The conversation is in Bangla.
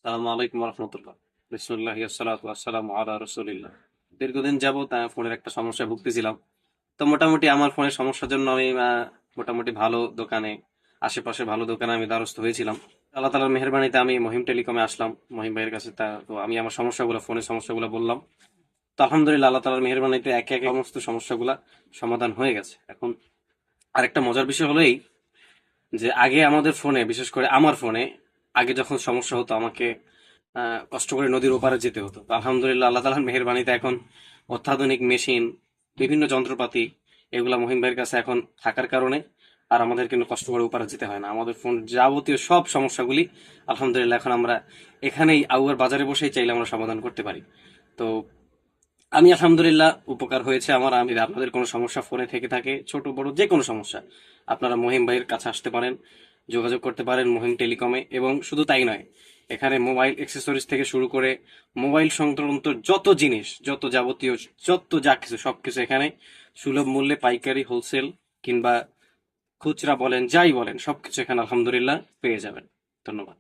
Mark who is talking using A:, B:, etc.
A: সালামু আলাইকুম রহমতুল্লাহ। বিসমুল্লাহ আসসালাতু আসসালামু আলা রাসূলিল্লাহ। দীর্ঘদিন যাবত ফোনের একটা সমস্যায় ভুগতেছিলাম। তো মোটামুটি আমার ফোনের সমস্যার জন্য আমি মোটামুটি ভালো দোকানে, আশেপাশে ভালো দোকানে আমি দ্বারস্থ হয়েছিলাম। আল্লাহ তাআলার মেহেরবানিতে আমি মহিম টেলিকমে আসলাম, মহিম ভাইয়ের কাছে। তো আমি আমার সমস্যাগুলো, ফোনের সমস্যাগুলো বললাম। তো আলহামদুলিল্লাহ আল্লাহ তাআলার মেহেরবানিতে একে একে সমস্ত সমস্যাগুলা সমাধান হয়ে গেছে। এখন আরেকটা মজার বিষয় হলো এই যে আগে আমাদের ফোনে, বিশেষ করে আমার ফোনে, আগে যখন সমস্যা হতো আমাকে কষ্ট করে নদীর ওপারে যেতে হতো। তো আলহামদুলিল্লাহ আল্লাহ তাআলার মেহেরবানিতে এখন অত্যাধুনিক মেশিন, বিভিন্ন যন্ত্রপাতি, এগুলা মহিম ভাইয়ের কাছে এখন থাকার কারণে আর আমাদের কিন্তু কষ্ট করে ওপারে যেতে হয় না। আমাদের ফোন যাবতীয় সব সমস্যাগুলি আলহামদুলিল্লাহ এখন আমরা এখানেই আউয়ার বাজারে বসেই চাইলে আমরা সমাধান করতে পারি। তো আমি আলহামদুলিল্লাহ উপকার হয়েছে আমার। আমি আপনাদের কোনো সমস্যা ফোনে থেকে থাকে, ছোট বড় যে কোনো সমস্যা, আপনারা মহিম ভাইয়ের কাছে আসতে পারেন, যোগাযোগ করতে পারেন মহিম টেলিকমে। এবং শুধু তাই নয়, এখানে মোবাইল অ্যাক্সেসরিজ থেকে শুরু করে মোবাইল সংক্রান্ত যত জিনিস, যত যাবতীয়, যত যা কিছু সবকিছু এখানে সুলভ মূল্যে, পাইকারি, হোলসেল কিংবা খুচরা বলেন, যাই বলেন, সবকিছু এখানে আলহামদুলিল্লাহ পেয়ে যাবেন। ধন্যবাদ।